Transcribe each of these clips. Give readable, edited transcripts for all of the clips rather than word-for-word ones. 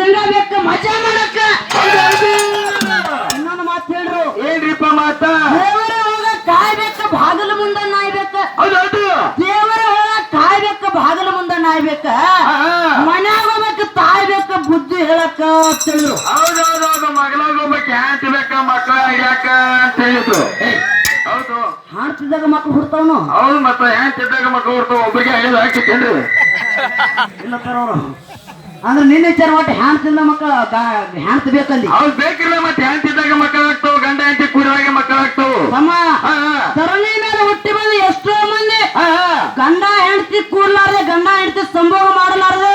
ತಿನ್ನಬೇಕ ಮಜಾ ಮಾಡಕ್ಕ. ಇನ್ನೊಂದು ಮಾತು ಹೇಳ್ರು. ಏನ್ರಿಪ್ಪ ಮಾತ? ದೇವರ ಹೋಗ ಕಾಯ್ಬೇಕ ಬಾಗಿಲು ಮುಂದ ನಾಯ್ಬೇಕ. ಹೌದೌದು. ದೇವರ ಹೋಗ ಕಾಯ್ಬೇಕ ಬಾಗಿಲು ಮುಂದ ನಾಯ್ಬೇಕ. ಮನ್ಯಾಗ ಹೋಗ್ಬೇಕ ತಾಯ್ಬೇಕ ಬುದ್ಧಿ ಹೇಳಕ್ಕ ಅಂತ ಹೇಳಿದ್ರು. ಹೌದೌದೌದು. ಮಗಳಾಗ ಹೋಗ್ಬೇಕು ಹ್ಯಾಂತ ಬೇಕ ಮಕ್ಕಳ ಯಾಕ ಅಂತ ಹೇಳಿದ್ರು. ಹೌದು. ಹಾಡ್ತಿದ್ದಾಗ ಮಕ್ಳು ಹುಡ್ತಾವನು. ಹೌದು. ಮತ್ತ ಹ್ಯಾಂತಿದ್ದಾಗ ಮಕ್ಕಳು ಹುಡ್ತಾವ. ಒಬ್ಬರಿಗೆ ಐದು ಹಾಕಿತ್ತೇನ್ರಿ? ಇಲ್ಲ ತರೋರು ಅಂದ್ರೆ ನಿನ್ನ ವಿಚಾರ ಒಟ್ಟು ಹ್ಯಾಂತಿಲ್ಲ ಮಕ್ಕಳ ಹ್ಯಾಂತ ಬೇಕಂದಿ. ಅವ್ರು ಬೇಕಿಲ್ಲ. ಮತ್ತೆ ಹ್ಯಾಂತಿದ್ದಾಗ ಮಕ್ಕಳಾಗ್ತಾವ. ಗಂಡ ಹೆಂಡತಿ ಕೂಡಿದಾಗ ಮಕ್ಕಳಾಗ್ತಾವ. ತಮ್ಮ ಧರಣಿ ಮೇಲೆ ಹುಟ್ಟಿ ಬಂದು ಎಷ್ಟೋ ಮಂದಿ ಗಂಡ ಹೆಂಡತಿ ಕೂಡ್ಲಾರ್ದೆ ಗಂಡ ಹೆಂಡತಿ ಸಂಭೋಗ ಮಾಡಲಾರ್ದೆ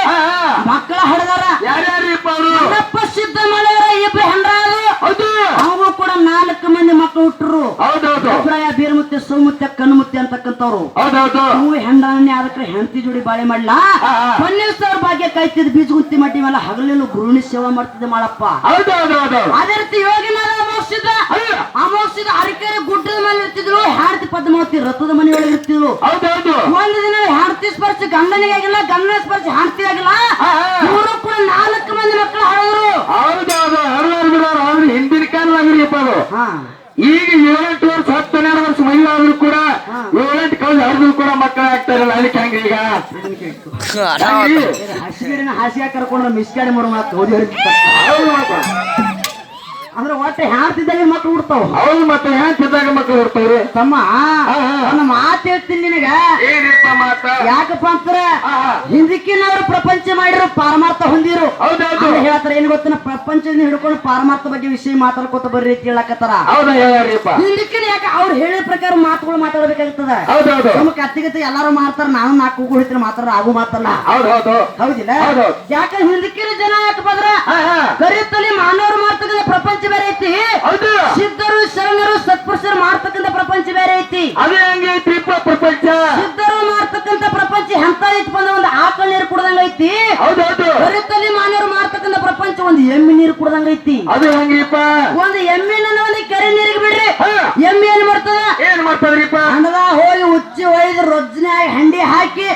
ಮಕ್ಕಳ ಹಡದಾರ. ಯಾರ್ಯಾರಿಪ್ಪ ಅವರು? ಅಣ್ಣಪ್ಪ ಸಿದ್ಧ ಮಳೆಯರ ಇಬ್ರು ಹೆಂಡ್ರಾದ್ರು. ಹೌದು. ಅವು ಕೂಡ 4 ಮಂದಿ ಮಕ್ಕಳು ಹುಟ್ಟರು. ಹೌದೌದು. ಅಭಿಪ್ರಾಯ ಬೀರ್ಮುತ್ತೆ ಸೌಮುತ್ತೆ ಕಣ್ಣುಮುತ್ತೆ ಅಂತಕ್ಕಂಥವ್ರು. ಹೌದೌದು. ನೀವು ಹೆಂಡ್ರಾನೇ ಅದಕ್ಕೆ ಹೆಂಡತಿ ಜೋಡಿ ಬಾಳೆ ಮಾಡ್ಲಾ. 12,000 ಭಾಗ್ಯ ಕಾಯ್ತಿದ್ ಬೀಜ ಗುಂತಿ ಮಟ್ಟಿ ಮೇಲೆ ಹಗಲೆಲ್ಲ ಗೃಹಿಣಿ ಸೇವಾ ಮಾಡ್ತಿದ್ದೆ ಮಾಡಪ್ಪ. ಹೌದೌದೌದು. ಅದೇ ರೀತಿ ಯೋಗಿನಾರ ಅಮೋಕ್ಷದ ಅರಕೆರೆ ಗುಡ್ಡದ ಮೇಲೆ ಇರ್ತಿದ್ರು. ಹೆಂಡತಿ ಪದ್ಮಾವತಿ ರಥದ ಮನೆಯೊಳಗೆ ಇರ್ತಿದ್ರು. ಹೌದೌದು. ಒಂದು ದಿನ ಹೆಂಡತಿ ಸ್ಪರ್ಶ ಗಂಡನಿಗೆ ಆಗಿಲ್ಲ, ಗಂಡನ ಸ್ಪರ್ಶ ಹೆಂಡತಿ ಆಗಿಲ್ಲ. ಇವರು ಕೂಡ 4 ಮಂದಿ ಮಕ್ಕಳು ಹಾಳರು. ಹೌದೌದು. ಹರಿವಾರ ಬಿಡೋರು. ಆದ್ರೆ ಹಿಂದಿನ ಕಾಲದಾಗ್ರಿಪ್ಪ ಅದು. ಈಗ 7-8 ವರ್ಷ 10-12 ವರ್ಷ ಮಹಿಳೆ ಆದ್ರೂ ಕೂಡ 7-8 ಕಳೆದ ಹರಿದ್ರು ಕೂಡ ಮಕ್ಕಳು ಆಗ್ತಾರಲ್ಲ. ಅದಕ್ಕೆ ಹಂಗ ಈಗ ಹಸಿಗಿಡಿನ ಹಾಸಿಗೆ ಕರ್ಕೊಂಡ್ರೆ ಮಿಸ್ ಗಾಡಿ ಮಾಡೋ ಮಾತು ಓದಿ ಅಂದ್ರೆ ಒಟ್ಟೆ ಹ್ಯಾಂತಿದ್ದಾಗ ಮಕ್ಳು ಹುಡ್ತಾವ. ಹೌದು. ಮತ್ತೆ ಹ್ಯಾಂತಿದ್ದಾಗ ಮಕ್ಕಳು ಹುಡ್ತಾವ್ರಿ. ತಮ್ಮ ನನ್ನ ಮಾತು ಹೇಳ್ತೀನಿ ನಿನಗ. ಏನಿಪ್ಪ ಮಾತ? ಯಾಕಪ್ಪ ಅಂತಾರೆ ಹಿಂದಕ್ಕಿನವ್ರು ಪ್ರಪಂಚ ಮಾಡಿರೋ ಪಾರಮಾರ್ಥ ಹೊಂದಿರು. ಹೌದೌದು. ಹೇಳ್ತಾರೆ ಏನ್ ಗೊತ್ತಿನ ಪ್ರಪಂಚದಿಂದ ಹಿಡ್ಕೊಂಡು ಪಾರಮಾರ್ಥ ಬಗ್ಗೆ ವಿಷಯ ಮಾತಾಡ್ಕೊತ ಬರ್ರಿ ಅಂತ ಹೇಳಕತ್ತಾರ. ಹೌದಾ? ಹೇಳ್ಯಾರಿಪ್ಪ. ಹಿಂದಕ್ಕಿನ ಯಾಕೆ ಅವ್ರು ಹೇಳಿದ ಪ್ರಕಾರ ಮಾತುಗಳು ಮಾತಾಡ್ಬೇಕಾಗ್ತದ. ಹೌದೌದು. ನಮ್ಮ ಕತ್ತಿಗತ್ತೆ ಎಲ್ಲಾರು ಮಾಡ್ತಾರ. ನಾನು 4 ಕೂಗು ಹಿಡಿತೀನಿ ಮಾತಾಡ ಆಗು ಮಾತಲ್ಲ. ಹೌದೌದು. ಹೌದಿಲ್ಲ? ಯಾಕಂದ್ರೆ ಹಿಂದಕ್ಕಿನ ಜನ ಯಾಕೆ ಬಂದ್ರ ಕರಿತಲಿ ಮಾನವರು ಮಾಡ್ತಕ್ಕಂಥ ಪ್ರಪಂಚ ಬೇರೆ ಐತಿ. ಸಿದ್ಧರು ಶರಣರು ಸತ್ಪುರುಷರು ಮಾಡ್ತಕ್ಕಂಥ ಪ್ರಪಂಚ ಬೇರೆ ಐತಿ. ಅದೇ ಹಂಗೆ ಐತಿಪ್ಪ ಪ್ರಪಂಚ. ಸಿದ್ಧರು ಮಾಡ್ತಕ್ಕಂಥ ಪ್ರಪಂಚ ಎಂತ ಐತಿ ಬಂದ ಒಂದು ಆಕಳ ನೀರು ಕುಡ್ದಂಗ ಐತಿ. ಹೌದೌದು. ಕರಿತಲಿ ಮಾನವರು ಮಾಡ್ತಕ್ಕಂಥ ಪ್ರಪಂಚ ಒಂದು ಎಮ್ಮೆ ನೀರು ಕುಡ್ದಂಗ ಐತಿ. ಅದು ಹಂಗಿಪ್ಪ. ಒಂದು ಎಮ್ಮಿನ ಒಂದು ಕೆರೆ ನೀರಿಗೆ ಬಿಡ್ರಿ. ಎಮ್ಮೆ ಏನ್ ಮಾಡ್ತದ? ಏನ್ ಮಾಡ್ತದ್ರಿಪ್ಪ? ಹಣದ ಹೋಗಿ ಉಚ್ಚಿ ಒಯ್ದು ರೊಜ್ಜನ್ಯಾಗ ಹಂಡಿ ಹಾಕಿ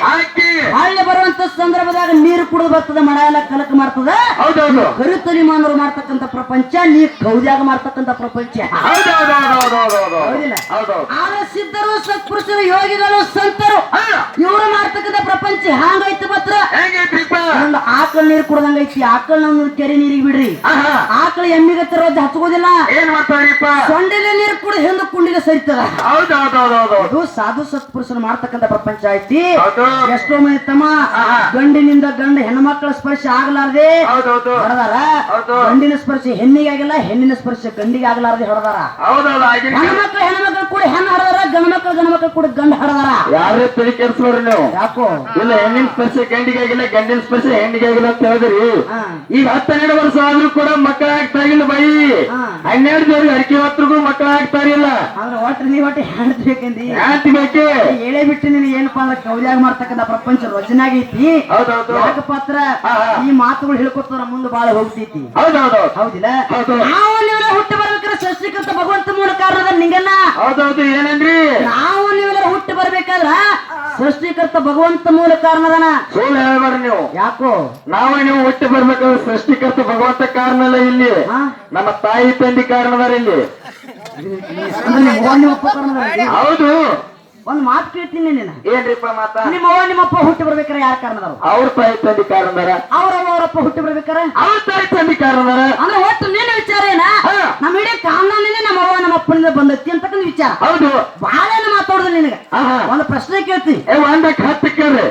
ಹಳ್ಳಿ ಬರುವಂತ ಸಂದರ್ಭದಾಗ ನೀರು ಕುಡಿದು ಬರ್ತದ. ಮಡ ಎಲ್ಲ ಕಲಕ ಮಾಡ್ತದ. ಹೌದೌದು. ಕರಿತಲಿ ಮಾನವರು ಮಾಡ್ತಕ್ಕಂಥ ಪ್ರಪಂಚ ನೀ ಕೌದ್ಯಾಗ ಮಾಡ್ತಕ್ಕಂಥ ಪ್ರಪಂಚ. ಆದ್ರೆ ಸಿದ್ಧರು ಸತ್ಪುರುಷರು ಯೋಗಿಗಳು ಸಂತರು ಇವರು ಮಾಡ್ತಕ್ಕಂಥ ಪ್ರಪಂಚ ಹ್ಯಾಂಗೈತಿ ಮಾತ್ರ ಒಂದು ಆಕಳ ನೀರು ಕುಡ್ದಂಗ ಐತಿ. ಆಕಳ ಕೆರೆ ನೀರಿಗೆ ಬಿಡ್ರಿ. ಆಕಳ ಎಮ್ಮಿಗತ್ತ ರೊಜ್ಜ ಹಚ್ಕೋದಿಲ್ಲ. ಏನ್ ಮಾಡ್ತಾವ್ರಿಪ್ಪ? ಸೊಂಡಿಲೆ ನೀರು ಕುಡಿದು ಹಿಂದ ಕುಂಡಿಗೆ ಸರಿತದ. ಹೌದೌದೌದು. ಸಾಧು ಸತ್ಪುರುಷರು ಮಾಡ್ತಕ್ಕಂಥ ಪ್ರಪಂಚ ಐತಿ. ಎಷ್ಟೋ ಮಂದಿ ತಮ್ಮ ಗಂಡಿನಿಂದ ಗಂಡ ಹೆಣ್ಮಕ್ಳ ಸ್ಪರ್ಶ ಆಗ್ಲಾರ್ದೆ ಹೊಡೆದಾರ. ಗಂಡಿನ ಸ್ಪರ್ಶ ಹೆಣ್ಣಿಗೆ ಆಗಿಲ್ಲ, ಹೆಣ್ಣಿನ ಸ್ಪರ್ಶ ಗಂಡಿಗೆ ಆಗ್ಲಾರ್ದೆ ಹೊಡೆದಾರ. ಹೆಣ್ಮಕ್ಳು ಹೆಣ್ಮಕ್ಳು ಕೂಡ ಹೆಣ್ಣು ಹಡದಾರ, ಗಂಡ್ಮಕ್ಳು ಕೂಡ ಗಂಡ ಹಡದಾರ. ಯಾರೇ ತಲೆ ಕೆಲ್ಸೋರಿ ನೀವು? ಯಾಕೋ ಇಲ್ಲ ಹೆಣ್ಣಿನ ಸ್ಪರ್ಶ ಗಂಡಿಗೆ ಆಗಿಲ್ಲ, ಗಂಡಿನ ಸ್ಪರ್ಶ ಹೆಣ್ಣಿಗೆ ಆಗಿಲ್ಲ ಅಂತ ಹೇಳಿದ್ರಿ. ಈಗ 10-12 ವರ್ಷ ಆದ್ರೂ ಕೂಡ ಮಕ್ಕಳ ಆಗ್ತಾ ಇಲ್ಲ ಬೈ. 12 ದೇವ್ರಿಗೆ ಅಡಿಕೆ ಹೊತ್ತಿಗೂ ಮಕ್ಕಳ ಆಗ್ತಾ ಇಲ್ಲ. ಆದ್ರೆ ಒಟ್ಟು ನೀ ಒಟ್ಟು ಹೇಳ್ಬೇಕಂದಿ ಹ್ಯಾಂತಿ ಬೇಕೆ ಹೇಳೇ ಬಿಟ್ಟು ನೀನು ಏನಪ್ಪಾ ಅಂದ್ರೆ ಕೌಲ್ಯಾಗ ಮಾಡ್ತಕ್ಕಂಥ ಪ್ರಪಂಚ ರಚನಾಗೈತಿ. ಯಾಕಪ್ಪ ಹತ್ರ ಈ ಮಾತುಗಳು ಹೇಳ್ಕೊತಾರ ಮುಂದೆ ಬಾಳ ಹೋಗ್ತೈತಿ. ಹೌದಿಲ್ಲ? ನಾವು ನೀವೆಲ್ಲ ಹುಟ್ಟಿ ಬರ್ಬೇಕಾದ್ರೆ ಸೃಷ್ಟಿಕರ್ತ ಭಗವಂತ ಮೂಲ ಕಾರಣದ ನಿಂಗನ್ನ. ಹೌದೌದು. ಏನಂದ್ರಿ? ನಾವು ನೀವೆಲ್ಲ ಹುಟ್ಟಿ ಬರ್ಬೇಕಾದ್ರ ಸೃಷ್ಟಿಕರ್ತ ಭಗವಂತ ಮೂಲ ಕಾರಣದನ. ಸುಳ್ಳು ಹೇಳ್ಬೇಡ್ರಿ ನೀವು. ಯಾಕೋ ನೀವು ಹುಟ್ಟಿ ಬರ್ಬೇಕಾದ್ರೆ ಸೃಷ್ಟಿಕರ್ತ ಭಗವಂತ ಕಾರಣ ಅಲ್ಲ. ಇಲ್ಲಿ ನಮ್ಮ ತಾಯಿ ತಂದೆ ಕಾರಣದಾರ. ಇಲ್ಲಿ ಹೌದು. ಒಂದ್ ಮಾತು ಕೇಳ್ತೀನಿ ನೀನು. ಏನ್ರಿಪ್ಪ ಮಾತ? ನಿಮ್ಮಪ್ಪ ಹುಟ್ಟಿ ಬರ್ಬೇಕಾರೆ ಯಾರ ಕಾರಣದಾರ? ಅವ್ರ ತಾಯಿ ತಂದೆ ಕಾರಣದಾರ. ಅವರಪ್ಪ ಹುಟ್ಟಿ ಬರ್ಬೇಕಾರೆ ಅವ್ರ ತಾಯಿ ತಂದೆ ಕಾರಣದಾರ. ಅಂದ್ರೆ ಒಟ್ಟು ನೀನು ವಿಚಾರ ಏನ ನಮ್ಮ ಇಡೀ ಕಾರಣನೇ ನಮ್ಮ ಅವ್ವ ನಮ್ಮ ಅಪ್ಪನಿಂದ ಬಂದೈತಿ ಅಂತಕ್ಕಂಥ ವಿಚಾರ. ಹೌದು. ಬಾಳೇನ ಮಾತಾಡುದು ನಿನಗೆ ಒಂದು ಪ್ರಶ್ನೆ ಕೇಳ್ತಿ. ಒಂದಕ್ಕೆ 10 ಕೇಳ್ರಿ.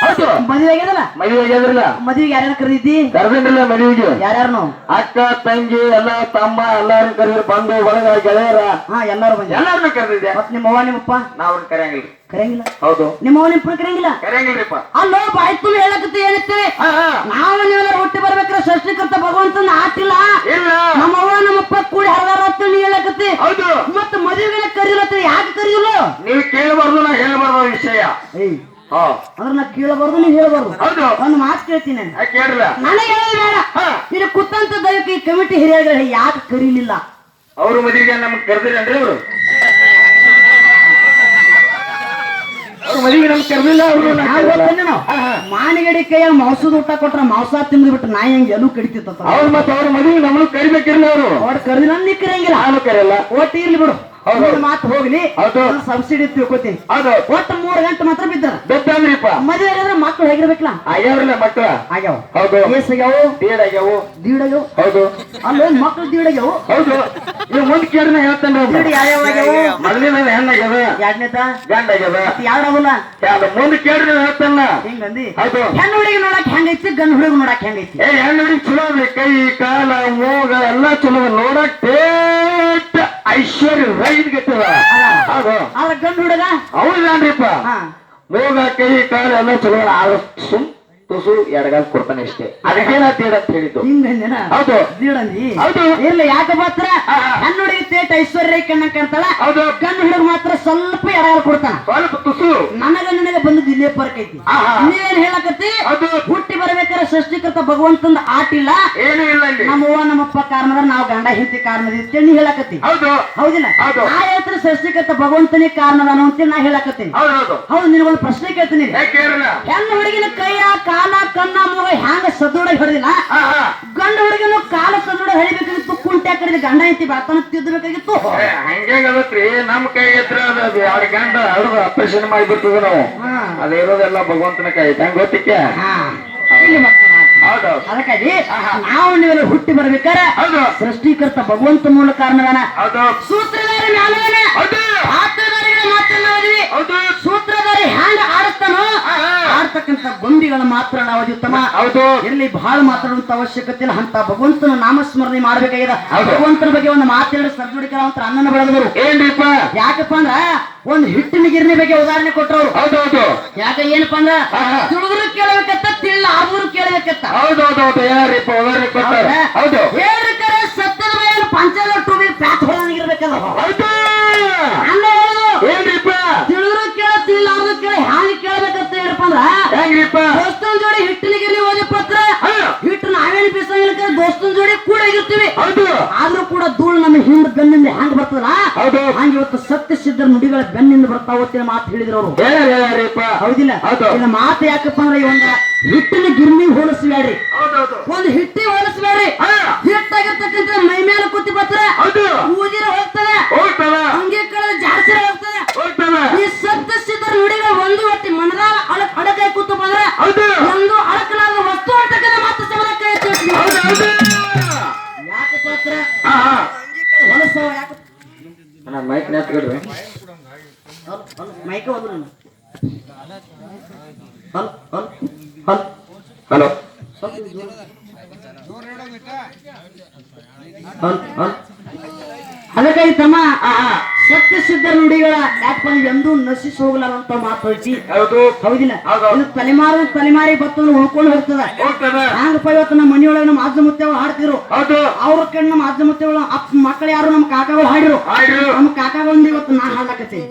ಹೌದು. ಮದುವೆ ಆಗ್ಯದಲ್ಲ? ಮದುವೆ ಆಗ್ಯದ್ರಲ್ಲ. ಮದುವೆಗೆ ಯಾರ್ಯಾರು ಕರೀತಿ? ಕರೆದಿಲ್ಲ ಮದುವೆಗೆ. ಯಾರ್ಯಾರು? ಅಕ್ಕ ತಂಗಿ ಎಲ್ಲ ತಮ್ಮ ಎಲ್ಲಾರು ಕರೀರಿ. ಬಂಧು ಬಳಗ ಗೆಳೆಯರ ಎಲ್ಲಾರು ಬಂದ ಎಲ್ಲಾರನ್ನು ಕರೆದಿದ್ದೆ. ಮತ್ ನಿಮ್ಮವ್ವ ನಿಮ್ಮಪ್ಪ ನಾವ್ ಕರೆಯಂಗಿಲ್ಲ. ಕರೆಯಂಗಿಲ್ಲ? ಹೌದು. ನಿಮ್ಮವ್ವ ನಿಮ್ಮ ಕರೆಯಂಗಿಲ್ಲ? ಕರೆಯಂಗಿಲ್ರಿಪ್ಪ. ಅಲ್ಲೋ ಬಾಯ್ ತುಳು ಹೇಳಕತ್ತೆ ಏನತ್ತೆ ನಾವು ನೀವೆಲ್ಲ ಹುಟ್ಟಿ ಬರ್ಬೇಕಾದ್ರೆ ಸೃಷ್ಟಿಕರ್ತ ಭಗವಂತನ ಆಟಿಲ್ಲ. ನಮ್ಮವ್ವ ನಮ್ಮಪ್ಪ ಕೂಡಿ ಹರದಾರ ಅಂತ ನೀ ಹೇಳಕತ್ತಿ. ಹೌದು. ಮತ್ತ ಮದುವೆಗೆ ಕರೀಲತ್ತ ಯಾಕೆ ಕರೀದಿಲ್ಲ? ನೀವು ಕೇಳಬಾರ್ದು, ನಾ ಹೇಳ್ಬಾರ್ದು ವಿಷಯ. ಅಂದ್ರೆ ನಾ ಕೇಳಬಾರ್ದು, ನೀವ್ ಹೇಳ್ಬಾರ್ದು. ಒಂದು ಮಾತು ಕೇಳ್ತೀನಿ ಕೇಳಿಲ್ಲ. ನನಗೆ ಹೇಳಿ ಬೇಡ. ಇಲ್ಲಿ ಕುತ್ತಂತ ದಯಕ್ಕೆ ಈ ಕಮಿಟಿ ಹಿರಿಯರು ಯಾಕೆ ಕರೀಲಿಲ್ಲ? ಅವ್ರ ಮದುವೆಗೆ ನಮ್ಗೆ ಕರೆದಿರನ್ರಿ ಅವರು? ಮದುವೆಗೆ ನಮ್ಗೆ ಕರೆದಿಲ್ಲ ಅವರು. ಮಾನಿಗಡಿ ಕೈಯ ಮಾಂಸದ ಊಟ ಕೊಟ್ರ ಮಾಂಸ ತಿಂದು ಬಿಟ್ಟು ನಾಯಿ ಹೆಂಗ್ ಎಲ್ಲೂ ಕಡಿತಿತ್ತ. ಅವ್ರು ಮತ್ತೆ ಅವ್ರ ಮದುವೆಗೆ ನಮ್ಮನ್ನು ಕರಿಬೇಕಿರ್ಲಿ ಅವರು. ಅವ್ರು ಕರೆದಿಲ್ಲ ನೀ ಕರೆಯಂಗಿಲ್ಲ. ನಾನು ಕರೆಯಲ್ಲ. ಒಟ್ಟು ಇರ್ಲಿ ಬಿಡು. ಮಾತು ಹೋಗ್ಲಿ. ಸಬ್ಸಿಡಿ ತಿಳ್ಕೊತೀನಿ. ಒಟ್ಟು 3 ಗಂಟೆ ಮಾತ್ರ ಬಿದ್ದಾರ. ಬೆದ್ದಾದ್ರಿಪ್ಪ ಮದುವೆ ಆಗಿದ್ರೆ ಮಕ್ಳು ಹೇಗಿರ್ಬೇಕಲ್ಲ. ಆಗ್ಯಾವ್ರಲ್ಲ ಮಕ್ಳ. ಆಗ್ಯಾವ. ಹೌದು. ಆಗ್ಯಾವು. ದೀಡಾಗ್ಯಾವು. ದೀಡಾಗ್ಯಾವು. ಹೌದು. ಅಲ್ಲ ಮಕ್ಳು ದೀಡಾಗ್ಯಾವು. ಹೌದು. ನೀವು ಮುಂದ್ ಕೇಳಿನ ಹೇಳ್ತೇನೆ. ದೀಡ್ ಯಾವ್ಯಾವ ಆಗ್ಯಾವು? ಮೊದಲಿನ ಹೆಣ್ಣಾಗ್ಯಾವ. ಎರಡನೇದ ಗಂಡ ಆಗ್ಯಾವ. ಯಾವ್ದಾವಲ್ಲ ಮುಂದ್ ಕೇಳಿನ ಹೇಳ್ತೇನೆ. ಹಿಂಗಂದಿ. ಹೌದು. ಹೆಣ್ಣು ಹುಡುಗಿ ನೋಡಕ್ ಹೆಂಗೈತಿ, ಗಂಡು ಹುಡುಗಿ ನೋಡಕ್ ಹೆಂಗೈತಿ? ಹೆಣ್ಣು ಹುಡುಗಿ ಚಲೋ ಅದ್ರಿ. ಕೈ ಕಾಲ ಮೂಗ ಎಲ್ಲಾ ಚಲೋ ನೋಡಕ್ ಐಶ್ವರ್ಯ ರೈದ್ ಗಟ್ಟದ. ಆದ್ರ ಗಂಡು ಹುಡುಗ ಹೌದಾನ್ರಿಪ್ಪ. ಮೂಗ ಕೈ ಕಾಲ ಎಲ್ಲ ಚಲೋ. ಸುಮ್ ತುಸು ಎಡಗಾಲ್ ಕೊಡ್ತಾನೆ ಅಷ್ಟೇ. ಅದಕ್ಕೇನ ತೀಡ ಅಂತ ಹೇಳಿದ್ದು. ಹಿಂಗಂದಿನ. ಹೌದು. ದೀಡಂದಿ. ಹೌದು. ಇರ್ಲಿ ಯಾಕೆ ಮಾತ್ರ ಹೆಣ್ಣು ಹುಡುಗಿ ತೇಟ ಐಶ್ವರ್ಯ ಕಣ್ಣ ಕಾಣ್ತಾಳ. ಹೌದು. ಗಂಡು ಹುಡುಗ ಮಾತ್ರ ಸ್ವಲ್ಪ ಎಡಗಾಲ್ ಕೊಡ್ತಾನ. ಸ್ವಲ್ಪ ತುಸು. ನನಗೆ ಬಂದದ್ದು ಇಲ್ಲೇ ಫರ್ಕ್ ಐತಿ. ನೀವೇನ್ ಹೇಳಕತ್ತಿ? ಹುಟ್ಟಿ ಬರ್ಬೇಕಾದ್ರೆ ಸೃಷ್ಟಿಕರ್ತ ಭಗವಂತಂದ ಆಟಿಲ್ಲ, ಏನು ಇಲ್ಲ. ನಮ್ಮವ್ವ ನಮ್ಮಪ್ಪ ಕಾರಣದ ನಾವು ಗಂಡ ಹೆಂಡತಿ ಕಾರಣದ ನೀ ಹೇಳಕತ್ತಿ. ಹೌದಿಲ್ಲ? ನಾ ಹೇಳ್ತಾರೆ ಸೃಷ್ಟಿಕರ್ತ ಭಗವಂತನೇ ಕಾರಣದ ಅಂತ ನಾ ಹೇಳಕತ್ತೀನಿ. ಹೌದು. ನಿನಗೊಂದು ಪ್ರಶ್ನೆ ಕೇಳ್ತೀನಿ. ಹೆಣ್ಣು ಹುಡುಗಿನ ಕೈಯ ಕಾಲ ಕಣ್ಣ ಮೂಗ ಹ್ಯಾಂಗ ಸದೃಢ ಹಿಡಿದಿಲ್ಲ, ಗಂಡು ಹುಡುಗಿನ ಕಾಲ ಸದೃಢ ಹಿಡಿಬೇಕಾಗಿತ್ತು. ಕುಂಟೆ ಕಡಿದ ಗಂಡ ಹೆಂಡತಿ ಬಾತನ ತಿದ್ದಬೇಕಾಗಿತ್ತು. ಹಂಗೇಗತ್ರಿ. ನಮ್ ಕೈ ಎತ್ರ ಎರಡು ಗಂಡ ಆಪರೇಷನ್ ಮಾಡಿಬಿಡ್ತದ ನಾವು. ಅದಿರೋದೆಲ್ಲ ಭಗವಂತನ ಕೈ. ಹೆಂಗ ಗೊತ್ತಿಕ್ಕೆ? ಅದಕ್ಕಾಗಿ ನಾವು ನೀವೆಲ್ಲ ಹುಟ್ಟಿ ಬರ್ಬೇಕಾರೆ ಸೃಷ್ಟಿಕರ್ತ ಭಗವಂತ ಮೂಲ ಕಾರಣದಾನ. ಸೂತ್ರಧಾರಿ ಮ್ಯಾಲವನ ಪಾತ್ರಧಾರಿಗಳ ಮಾತ್ರ ನಾವಿದ್ವಿ. ಸೂತ್ರಧಾರಿ ಹ್ಯಾಂಗ ಆಡಿಸ್ತಾನೋ ಆಡ್ತಕ್ಕಂಥ ಗೊಂಬಿಗಳ ಮಾತ್ರ ನಾವು ಉತ್ತಮ. ಇಲ್ಲಿ ಬಹಳ ಮಾತಾಡುವಂತ ಅವಶ್ಯಕತೆ ಇಲ್ಲ. ಅಂತ ಭಗವಂತನ ನಾಮಸ್ಮರಣೆ ಮಾಡ್ಬೇಕಾಗಿದೆ. ಭಗವಂತನ ಬಗ್ಗೆ ಒಂದು ಮಾತಾಡಿ ಸರ್ಜುಡಿಕರ ಅಂತ ಅನ್ನನ ಬೆಳೆದವರು ಏನ್ರಿಪ್ಪ. ಯಾಕಪ್ಪ ಅಂದ್ರ ಒಂದು ಹಿಟ್ಟಿನ ಗಿರಣಿ ಬಗ್ಗೆ ಉದಾಹರಣೆ ಕೊಟ್ಟರು. ಹೌದೌದು. ಯಾಕೆ ಏನಪ್ಪ ಅಂದ್ರ ತಿಳಿದ್ರು ಕೇಳಬೇಕತ್ತ, ತಿಳ್ಳ ಆದ್ರು ಕೇಳಬೇಕತ್ತ. ಹೌದೌದೌದು. ಯಾರಿಪ್ಪ ಉದಾಹರಣೆ ಕೊಟ್ಟಾರ? ಹೌದು. ಹೇಳ್ಬೇಕಾರೆ ಸತ್ಯದ ಮೇಲೆ ಪಂಚದ ಟೂಬಿ ಪ್ಯಾತ್ ಹೊಡಂಗಿರ್ಬೇಕಲ್ಲ. ಹೌದು. ಏನ್ರಿಪ್ಪ ತಿಳಿದ್ರು ಕೇಳ, ತಿಳ್ಳ ಆದ್ರು ಕೇಳ, ಹ್ಯಾಂಗ ಕೇಳಬೇಕಂತ ಏನಪ್ಪ ಅಂದ್ರ ಹೆಂಗ್ರಿಪ್ಪ ದೋಸ್ತನ ಜೋಡಿ ಹಿಟ್ಟಿನ ಗಿರಣಿ ಓದಿ ಪತ್ರ ಹಿಟ್ಟು ನಾವೇನು ಬೀಸಂಗಿಲ್ಲ, ದೋಸ್ತನ ಜೋಡಿ ಕೂಡ ಆಗಿರ್ತೀವಿ. ಆದ್ರೂ ಕೂಡ ಧೂಳು ನಮ್ಮ ಹಿಂದ್ ಬೆನ್ನಿಂದ ಹ್ಯಾಂಗ ಬರ್ತದಲ್ಲ ಹಂಗ ಇವತ್ತು ಸತ್ಯ ಸಿದ್ಧ ನುಡಿಗಳ ಬೆನ್ನಿಂದ ಬರ್ತಾವತ್ತಿನ ಮಾತು ಹೇಳಿದ್ರು ಅವರು. ಹೌದಿಲ್ಲ? ಇನ್ನ ಮಾತು ಯಾಕಪ್ಪ ಅಂದ್ರೆ ಒಂದು ಹಿಟ್ಟಿನ ಗಿರ್ನಿ ಹೋಲಿಸ್ಬೇಡ್ರಿ, ಒಂದು ಹಿಟ್ಟಿ ಹೋಲಿಸ್ಬೇಡ್ರಿ. ಹಿಟ್ಟಾಗಿರ್ತಕ್ಕಂಥ ಮೈ ಮೇಲೆ ಕೂತಿ ಬರ್ತಾರೆ, ಊದಿರ ಹೋಗ್ತದೆ, ಹಂಗೆ ಕಳೆದ ಜಾಸ್ತಿ ಹೋಗ್ತದೆ. ಈ ಸತ್ಯ ಸಿದ್ಧ ನುಡಿಗಳ ಒಂದು ಒಟ್ಟಿ ಮನದ ಅಡಕಾಯಿ ಕೂತು ಬಂದ್ರೆ ಒಂದು ಅಡಕಲಾದ ವಸ್ತು ಅಂತಕ್ಕಂಥ ಮಾತು ಸಮಲಕ್ಕ ಯಾಕೆ ಪಾತ್ರ ಹೊಲಸವ ಯಾಕೆ ಮೈಕ್ ನೆತ್ಕೊಡ್ರಿ. ಮೈಕ ಹೋದ್ರು ಹಲೋ. ಅದಕ್ಕಾಗಿ ತಮ್ಮ ಸತ್ಯ ಸಿದ್ಧ ನುಡಿಗಳ ಯಾಕಪ್ಪ ಎಂದೂ ನಶಿಸಿ ಹೋಗ್ಲಾರಂತ ಮಾತು ಐತಿ. ಹೌದಿಲ್ಲ? ಇದು ತಲೆಮಾರಿ ಬತ್ತಂದ್ರೆ ಉಳ್ಕೊಂಡು ಹೋಗ್ತದ. ಹಂಗಪ್ಪ ಇವತ್ತು ನಮ್ಮ ಮನೆಯೊಳಗೆ ನಮ್ಮ ಅಜ್ಜ ಮುತ್ತೆಗಳು ಹಾಡ್ತಿರು. ಅವ್ರ ಕಣ್ಣು ನಮ್ಮ ಅಜ್ಜ ಮುತ್ತೆಗಳು ಮಕ್ಕಳು ಯಾರು ನಮ್ಮ ಕಾಕಾಗಳು ಹಾಡಿರು. ನಮ್ಮ ಕಾಕಾಗಳಿಂದ ಇವತ್ತು ನಾ ಹಾಡಕತ್ತೀನಿ.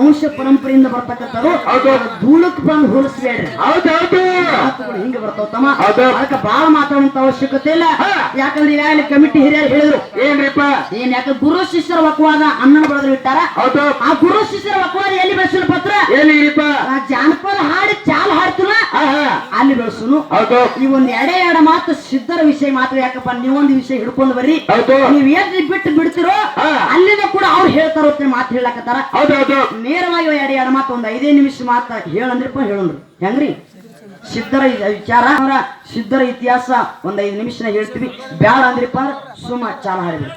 ವಂಶ ಪರಂಪರೆಯಿಂದ ಬರ್ತಕ್ಕಂಥವ್ರು ಧೂಳಕ್ ಬಂದು ಹೋಲಿಸ್ಬೇಡ್ರಿ. ಮಾತುಗಳು ಹಿಂಗೆ ಬರ್ತಾವ ತಮ್ಮ. ಅದಕ್ಕೆ ಬಾಳ ಮಾತಾಡುವಂತ ಅವಶ್ಯಕತೆ ಇಲ್ಲ. ಯಾಕಂದ್ರೆ ಈಗಾಗಲೇ ಕಮಿಟಿ ಹಿರಿಯರು ಹೇಳಿದ್ರು ಏನ್ರಿಪ್ಪ ಏನ್ ಯಾಕಂದ್ರೆ ಗುರು ಶಿಷ್ಯರ ವಕವಾದ ಅನ್ನನ ಬೆಳೆದ್ರು ಇಟ್ಟಾರ. ಆ ಗುರು ಶಿಷ್ಯರ ವಕವಾದ ಎಲ್ಲಿ ಬೆಳೆಸಲು ಪತ್ರ ಜಾನಪದ ಹಾಡಿ ಚಾಲ್ ಹಾಡ್ತೀನ ಅಲ್ಲಿ ಬೆಳೆಸುನು. ಈ ಒಂದ್ ಎಡೆ ಮಾತು ಸಿದ್ಧರ ವಿಷಯ ಮಾತ್ರ. ಯಾಕಪ್ಪ ನೀವೊಂದು ವಿಷಯ ಹಿಡ್ಕೊಂಡು ಬರ್ರಿ, ನೀವ್ ಏನ್ ಬಿಟ್ಟು ಬಿಡ್ತಿರೋ ಅಲ್ಲಿಂದ ಕೂಡ ಅವ್ರು ಹೇಳ್ತಾರ ಮಾತು ಹೇಳಕತ್ತಾರ. ನೇರವಾಗಿ ಎಡೆ ಮಾತು ಒಂದ್ 5 ನಿಮಿಷ ಮಾತ ಹೇಳಂದ್ರಿಪ್ಪ ಹೇಳಂದ್ರು ಹೆಂಗ್ರಿ? ಸಿದ್ಧರ ವಿಚಾರ ಅವರ ಸಿದ್ಧರ ಇತಿಹಾಸ ಒಂದ್ 5 ನಿಮಿಷ ಹೇಳ್ತೀವಿ. ಬ್ಯಾಡ ಅಂದ್ರಿಪ್ಪ ಅಂದ್ರೆ ಸುಮ್ಮ ಚಾಲ ಹಾಡಿದ್ರಿ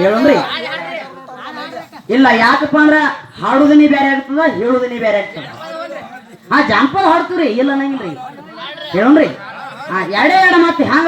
ಹೇಳಂದ್ರಿ. ಇಲ್ಲ ಯಾಕಪ್ಪ ಅಂದ್ರ ಹಾಡುದನಿ ಬೇರೆ ಆಗ್ತದ, ಹೇಳುದನಿ ಬೇರೆ ಆಗ್ತದ. ಜಾನಪದ ಹಾಡ್ತೀವ್ರಿ ಇಲ್ಲ ನಂಗಿಲ್ರಿ ಹೇಳಂದ್ರಿ. ಎಡೆ ಮಾತು ಹ್ಯಾಂಗ